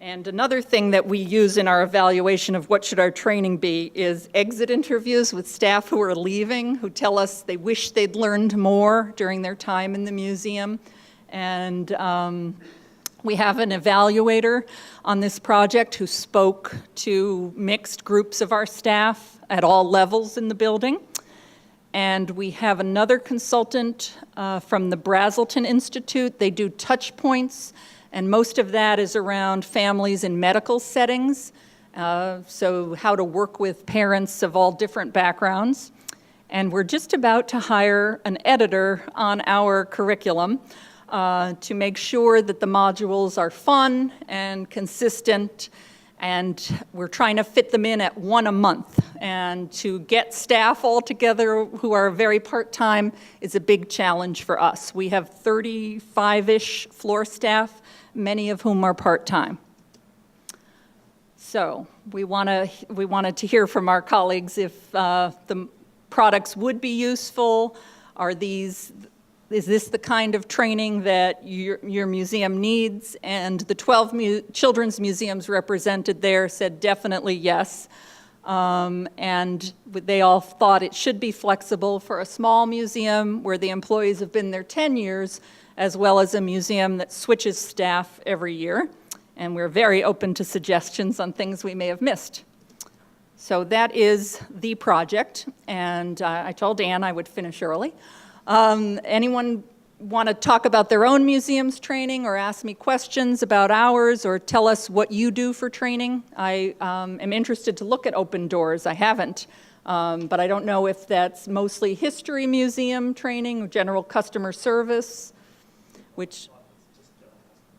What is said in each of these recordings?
And another thing that we use in our evaluation of what should our training be is exit interviews with staff who are leaving, who tell us they wish they'd learned more during their time in the museum. And we have an evaluator on this project who spoke to mixed groups of our staff at all levels in the building. And we have another consultant from the Brazelton Institute. They do touch points, and most of that is around families in medical settings, so how to work with parents of all different backgrounds. And we're just about to hire an editor on our curriculum to make sure that the modules are fun and consistent, and we're trying to fit them in at one a month. And to get staff all together who are very part-time is a big challenge for us. We have 35-ish floor staff, many of whom are part-time. So we wanted to hear from our colleagues if the products would be useful. Is this the kind of training that your museum needs? And the 12 children's museums represented there said definitely yes. And they all thought it should be flexible for a small museum where the employees have been there 10 years, as well as a museum that switches staff every year. And we're very open to suggestions on things we may have missed. So that is the project, and I told Ann I would finish early. Anyone want to talk about their own museum's training or ask me questions about ours or tell us what you do for training? I am interested to look at Open Doors. I haven't, but I don't know if that's mostly history museum training or general customer service, which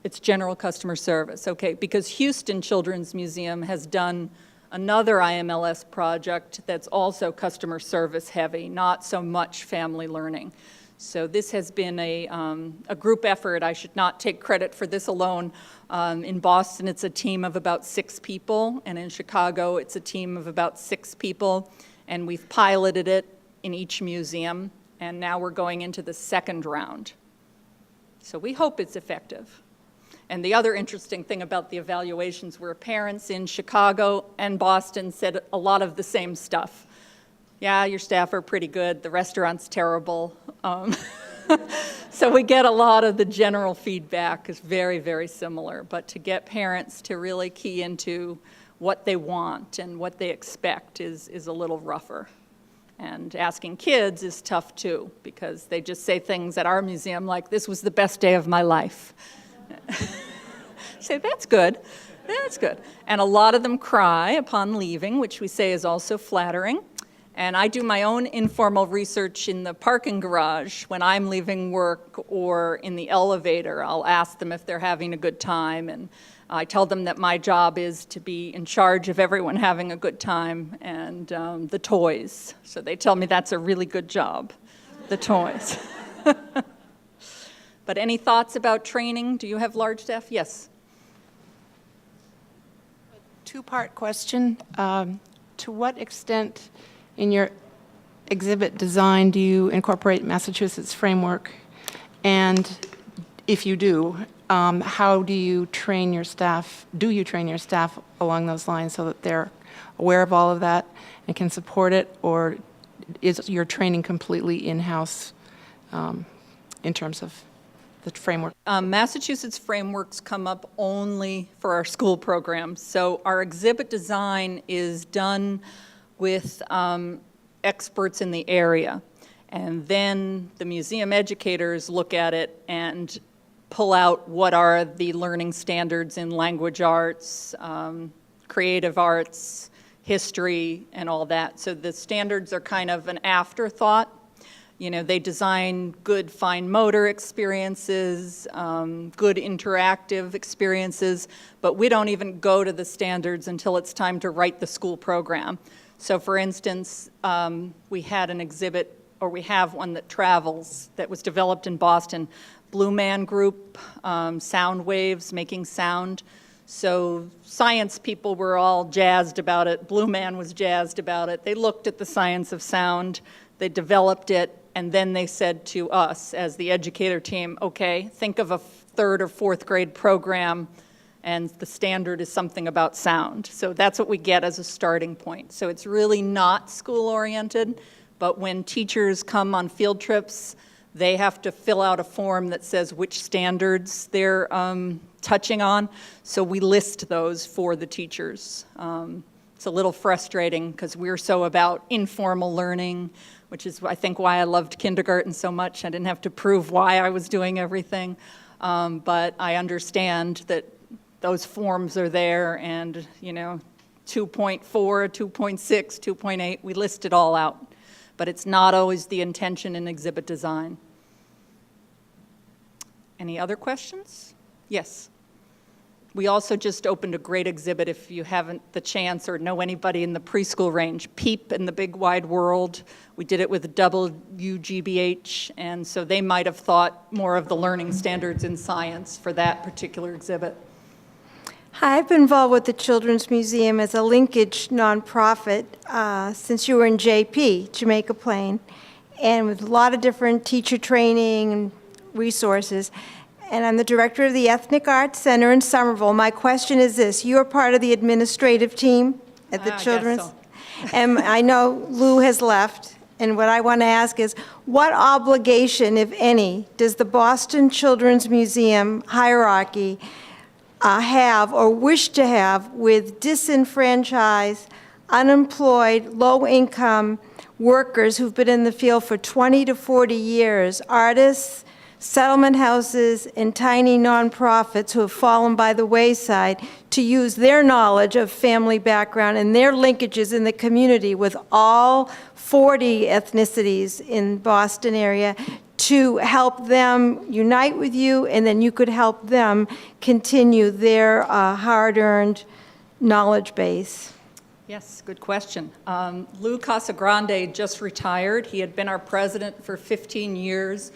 it's general customer service, okay, because Houston Children's Museum has done another IMLS project that's also customer service heavy, not so much family learning. So this has been a group effort. I should not take credit for this alone. In Boston, it's a team of about 6 people, and in Chicago, it's a team of about 6 people, and we've piloted it in each museum, and now we're going into the second round. So we hope it's effective. And the other interesting thing about the evaluations were parents in Chicago and Boston said a lot of the same stuff. Yeah, your staff are pretty good, the restaurant's terrible. So we get a lot of the general feedback is very, very similar, but to get parents to really key into what they want and what they expect is a little rougher. And asking kids is tough too, because they just say things at our museum like, this was the best day of my life. Say, that's good, that's good. And a lot of them cry upon leaving, which we say is also flattering. And I do my own informal research in the parking garage when I'm leaving work or in the elevator. I'll ask them if they're having a good time, and I tell them that my job is to be in charge of everyone having a good time and the toys. So they tell me that's a really good job, the toys. But any thoughts about training? Do you have large staff? Yes. Two-part question. To what extent in your exhibit design do you incorporate Massachusetts framework? And if you do, how do you train your staff? Do you train your staff along those lines so that they're aware of all of that and can support it? Or is your training completely in-house in terms of the framework? Massachusetts frameworks come up only for our school programs. So our exhibit design is done with experts in the area. And then the museum educators look at it and pull out what are the learning standards in language arts, creative arts, history, and all that. So the standards are kind of an afterthought. You know, they design good fine motor experiences, good interactive experiences, but we don't even go to the standards until it's time to write the school program. So for instance, we had an exhibit, or we have one that travels, that was developed in Boston, Blue Man Group, sound waves, making sound. So science people were all jazzed about it. Blue Man was jazzed about it. They looked at the science of sound, they developed it, and then they said to us as the educator team, okay, think of a 3rd or 4th grade program and the standard is something about sound. So that's what we get as a starting point. So it's really not school-oriented, but when teachers come on field trips, they have to fill out a form that says which standards they're touching on. So we list those for the teachers. It's a little frustrating because we're so about informal learning, which is, I think, why I loved kindergarten so much. I didn't have to prove why I was doing everything. But I understand that those forms are there, and, 2.4, 2.6, 2.8, we list it all out. But it's not always the intention in exhibit design. Any other questions? Yes. We also just opened a great exhibit, if you haven't the chance or know anybody in the preschool range, Peep in the Big Wide World. We did it with WGBH, and so they might have thought more of the learning standards in science for that particular exhibit. Hi, I've been involved with the Children's Museum as a linkage nonprofit since you were in JP, Jamaica Plain, and with a lot of different teacher training and resources. And I'm the director of the Ethnic Arts Center in Somerville. My question is this: you're part of the administrative team at the Children's? I guess so. And I know Lou has left, and what I want to ask is, what obligation, if any, does the Boston Children's Museum hierarchy have or wish to have with disenfranchised, unemployed, low-income workers who've been in the field for 20 to 40 years, artists, settlement houses, and tiny nonprofits who have fallen by the wayside, to use their knowledge of family background and their linkages in the community with all 40 ethnicities in Boston area to help them unite with you, and then you could help them continue their hard-earned knowledge base? Yes, good question. Lou Casagrande just retired. He had been our president for 15 years.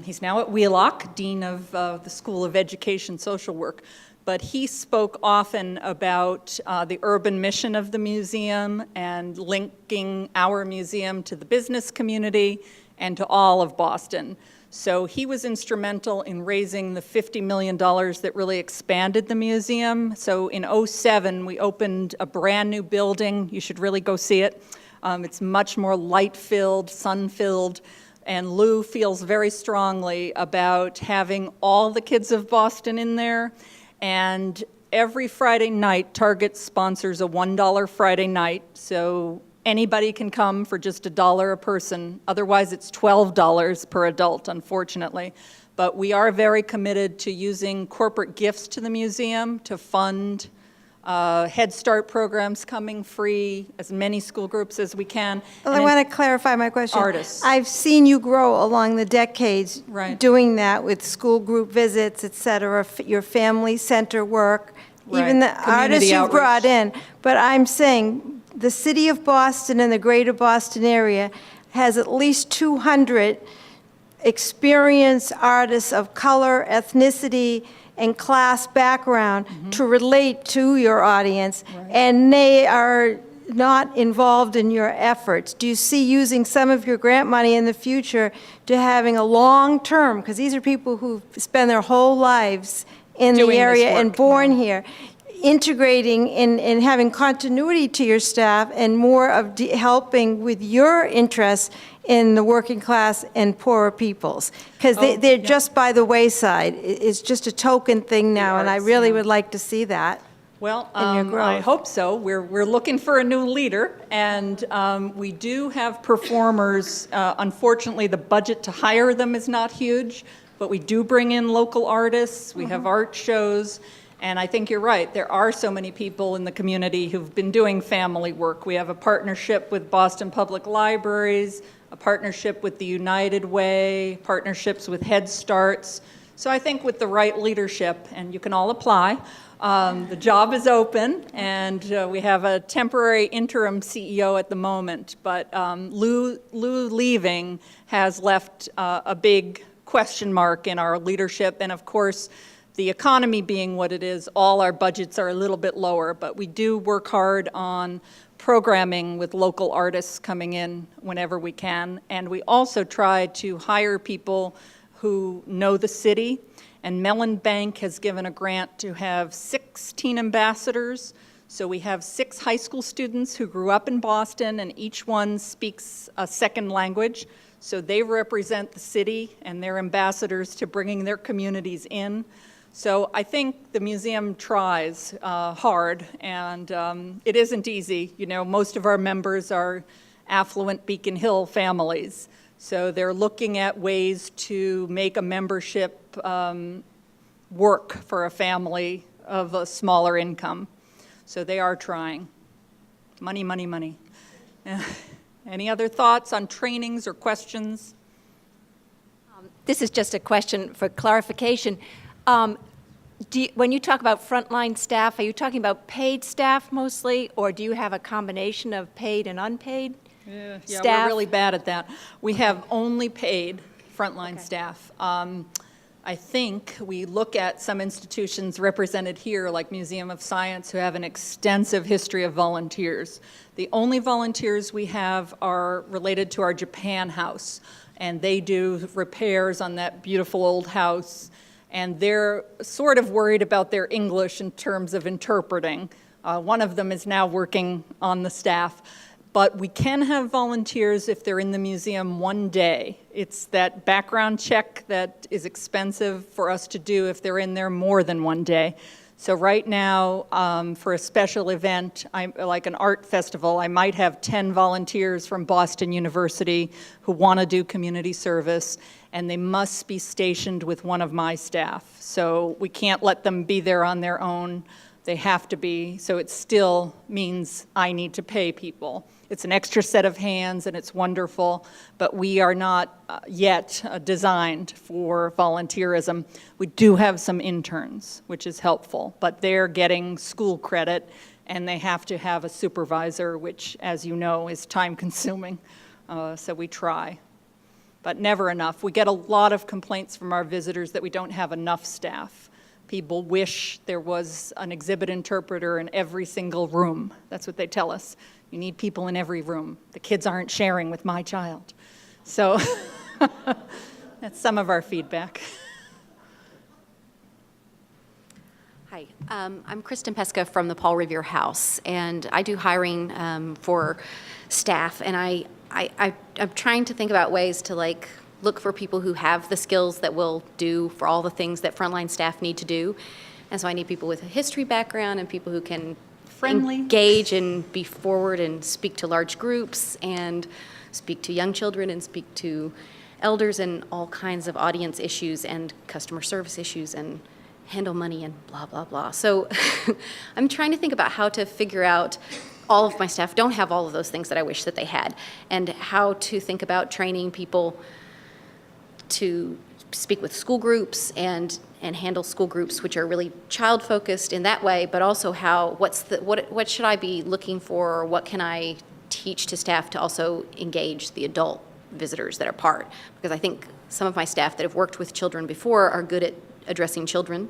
He's now at Wheelock, Dean of the School of Education Social Work. But he spoke often about the urban mission of the museum and linking our museum to the business community and to all of Boston. So he was instrumental in raising the $50 million that really expanded the museum. So in '07, we opened a brand new building. You should really go see it. It's much more light-filled, sun-filled. And Lou feels very strongly about having all the kids of Boston in there. And every Friday night, Target sponsors a $1 Friday night. So anybody can come for just $1 a person. Otherwise, it's $12 per adult, unfortunately. But we are very committed to using corporate gifts to the museum to fund Head Start programs coming free, as many school groups as we can. Well, I want to clarify my question. Artists. I've seen you grow along the decades, Right. doing that with school group visits, et cetera, your family center work, even the Right. artists Community you've brought outreach. in. But I'm saying the city of Boston and the greater Boston area has at least 200 experienced artists of color, ethnicity, and class background to relate to your audience, and they are not involved in your efforts. Do you see using some of your grant money in the future to having a long-term, because these are people who spend their whole lives in Doing the this area and work, born yeah. here, integrating and having continuity to your staff and more of helping with your interests in the working class and poorer peoples? Because they're yeah. just by the wayside. It's just a token thing now, and I arts, really yeah. would like to see that. Well, in your growth. I hope so. We're looking for a new leader, and we do have performers. Unfortunately, the budget to hire them is not huge, but we do bring in local artists. We have art shows, and I think you're right. There are so many people in the community who've been doing family work. We have a partnership with Boston Public Libraries, a partnership with the United Way, partnerships with Head Starts. So I think with the right leadership, and you can all apply, the job is open, and we have a temporary interim CEO at the moment, but Lou leaving has left a big question mark in our leadership, and of course, the economy being what it is, all our budgets are a little bit lower, but we do work hard on programming with local artists coming in whenever we can, and we also try to hire people who know the city And Mellon Bank has given a grant to have 16 ambassadors. So we have 6 high school students who grew up in Boston, and each one speaks a second language. So they represent the city, and they're ambassadors to bringing their communities in. So I think the museum tries hard, and it isn't easy. You know, most of our members are affluent Beacon Hill families. So they're looking at ways to make a membership work for a family of a smaller income. So they are trying. Money, money, money. Any other thoughts on trainings or questions? This is just a question for clarification. When you talk about frontline staff, are you talking about paid staff mostly, or do you have a combination of paid and unpaid staff? Yeah, we're really bad at that. We have only paid frontline staff. I think we look at some institutions represented here, like Museum of Science, who have an extensive history of volunteers. The only volunteers we have are related to our Japan house, and they do repairs on that beautiful old house, and they're sort of worried about their English in terms of interpreting. One of them is now working on the staff. But we can have volunteers if they're in the museum one day. It's that background check that is expensive for us to do if they're in there more than one day. So right now, for a special event, like an art festival, I might have 10 volunteers from Boston University who want to do community service, and they must be stationed with one of my staff. So we can't let them be there on their own. They have to be, so it still means I need to pay people. It's an extra set of hands, and it's wonderful, but we are not yet designed for volunteerism. We do have some interns, which is helpful, but they're getting school credit, and they have to have a supervisor, which, as you know, is time-consuming, so we try, but never enough. We get a lot of complaints from our visitors that we don't have enough staff. People wish there was an exhibit interpreter in every single room. That's what they tell us. You need people in every room. The kids aren't sharing with my child. So that's some of our feedback. Hi, I'm Kristen Pesca from the Paul Revere House, and I do hiring for staff, and I'm trying to think about ways to look for people who have the skills that will do for all the things that frontline staff need to do. And so I need people with a history background and people who can engage and be forward and speak to large groups and speak to young children and speak to elders and all kinds of audience issues and customer service issues and handle money and blah, blah, blah. So I'm trying to think about how to figure out all of my staff don't have all of those things that I wish that they had, and how to think about training people to speak with school groups and handle school groups which are really child-focused in that way, but also what should I be looking for, or what can I teach to staff to also engage the adult visitors that are part? Because I think some of my staff that have worked with children before are good at addressing children,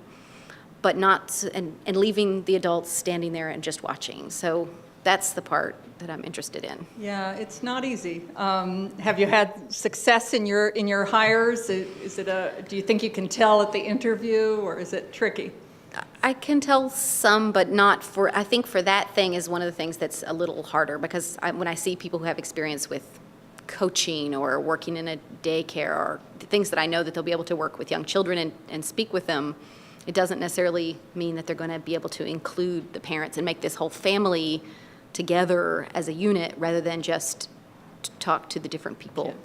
but not, and leaving the adults standing there and just watching. So that's the part that I'm interested in. Yeah, it's not easy. Have you had success in your hires? Do you think you can tell at the interview, or is it tricky? I can tell some, but not for, I think for that thing is one of the things that's a little harder, because when I see people who have experience with coaching or working in a daycare or things that I know that they'll be able to work with young children and speak with them, it doesn't necessarily mean that they're going to be able to include the parents and make this whole family together as a unit rather than just talk to the different people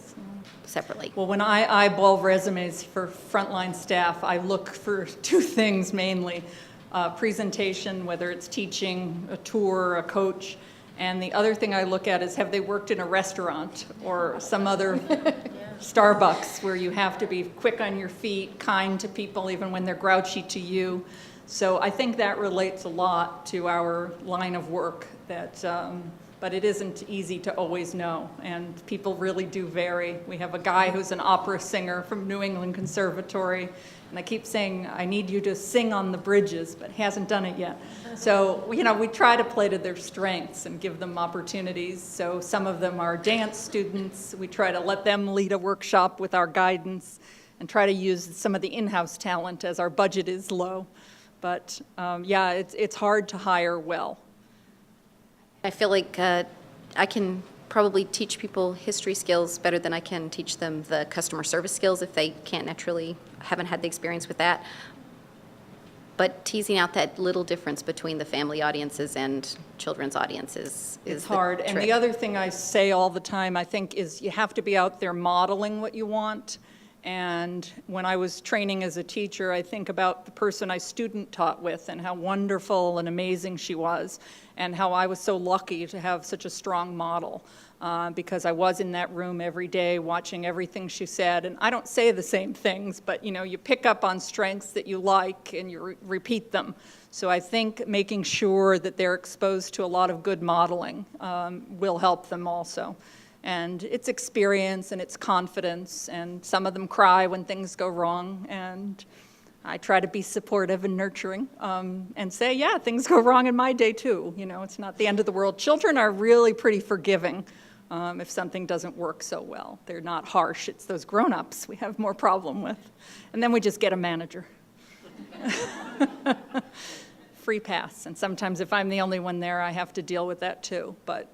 separately. Well, when I eyeball resumes for frontline staff, I look for 2 things mainly. Presentation, whether it's teaching, a tour, a coach, and the other thing I look at is have they worked in a restaurant or some other Starbucks, where you have to be quick on your feet, kind to people even when they're grouchy to you. So I think that relates a lot to our line of work, but it isn't easy to always know, and people really do vary. We have a guy who's an opera singer from New England Conservatory, and I keep saying, I need you to sing on the bridges, but he hasn't done it yet. So, we try to play to their strengths and give them opportunities. So some of them are dance students. We try to let them lead a workshop with our guidance. and try to use some of the in-house talent as our budget is low. But yeah, it's hard to hire well. I feel like I can probably teach people history skills better than I can teach them the customer service skills if they haven't had the experience with that. But teasing out that little difference between the family audiences and children's audiences is It's hard. And the other thing I say all the time, I think, is you have to be out there modeling what you want. And when I was training as a teacher, I think about the person I student taught with and how wonderful and amazing she was, and how I was so lucky to have such a strong model, because I was in that room every day watching everything she said. And I don't say the same things, but you pick up on strengths that you like and you repeat them. So I think making sure that they're exposed to a lot of good modeling will help them also. And it's experience and it's confidence, and some of them cry when things go wrong, and I try to be supportive and nurturing, and say, yeah, things go wrong in my day too. It's not the end of the world. Children are really pretty forgiving if something doesn't work so well. They're not harsh. It's those grown-ups we have more problem with. And then we just get a manager. Free pass. And sometimes if I'm the only one there, I have to deal with that too. But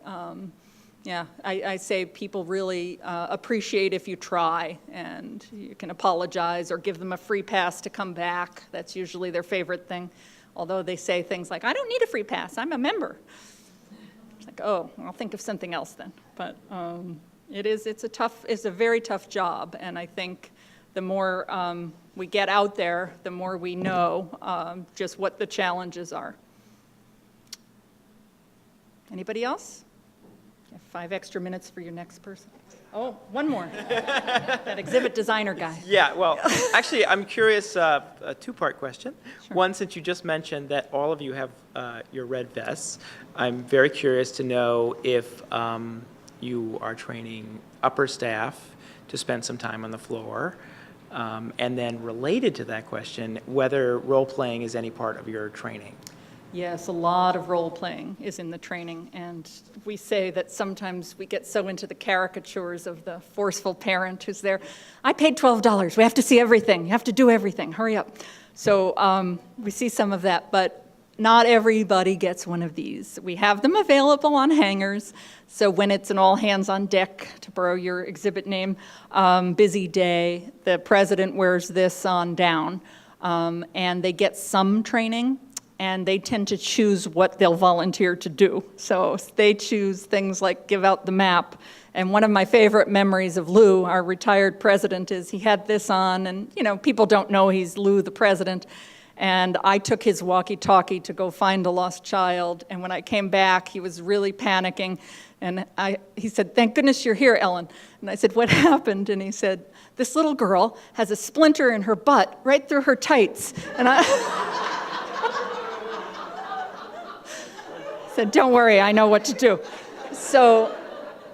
yeah, I say people really appreciate if you try, and you can apologize or give them a free pass to come back. That's usually their favorite thing, although they say things like, I don't need a free pass, I'm a member. It's like, oh, I'll think of something else then. But it's a very tough job, and I think the more we get out there, the more we know just what the challenges are. Anybody else? 5 extra minutes for your next person. Oh, one more. That exhibit designer guy. Yeah, well, actually, I'm curious, a two-part question. Sure. One, since you just mentioned that all of you have your red vests, I'm very curious to know if you are training upper staff to spend some time on the floor, and then related to that question, whether role-playing is any part of your training. Yes, a lot of role-playing is in the training, and we say that sometimes we get so into the caricatures of the forceful parent who's there. I paid $12. We have to see everything. You have to do everything. Hurry up. So we see some of that, but not everybody gets one of these. We have them available on hangers, so when it's an all-hands-on-deck, to borrow your exhibit name, busy day, the president wears this on down, and they get some training. And they tend to choose what they'll volunteer to do. So they choose things like give out the map. And one of my favorite memories of Lou, our retired president, is he had this on, and people don't know he's Lou the president. And I took his walkie-talkie to go find a lost child. And when I came back, he was really panicking. And he said, "Thank goodness you're here, Ellen." And I said, "What happened?" And he said, "This little girl has a splinter in her butt right through her tights." And I said, "Don't worry, I know what to do." So,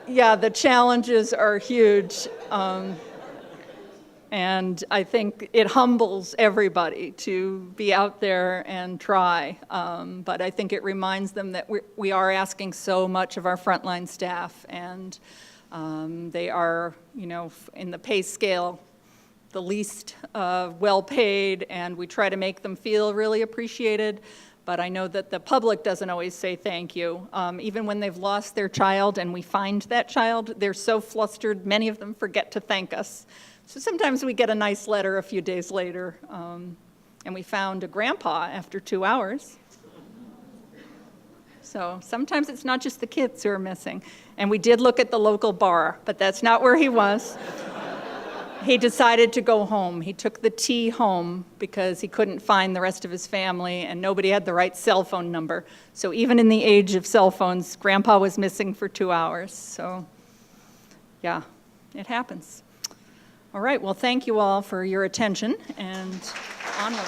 yeah, the challenges are huge. And I think it humbles everybody to be out there and try. But I think it reminds them that we are asking so much of our frontline staff. And they are, in the pay scale, the least well-paid. And we try to make them feel really appreciated. But I know that the public doesn't always say thank you. Even when they've lost their child and we find that child, they're so flustered, many of them forget to thank us. So sometimes we get a nice letter a few days later, and we found a grandpa after 2 hours. So sometimes it's not just the kids who are missing. And we did look at the local bar, but that's not where he was. He decided to go home. He took the T home because he couldn't find the rest of his family, and nobody had the right cell phone number. So even in the age of cell phones, Grandpa was missing for 2 hours. So yeah, it happens. All right, well, thank you all for your attention, and onward.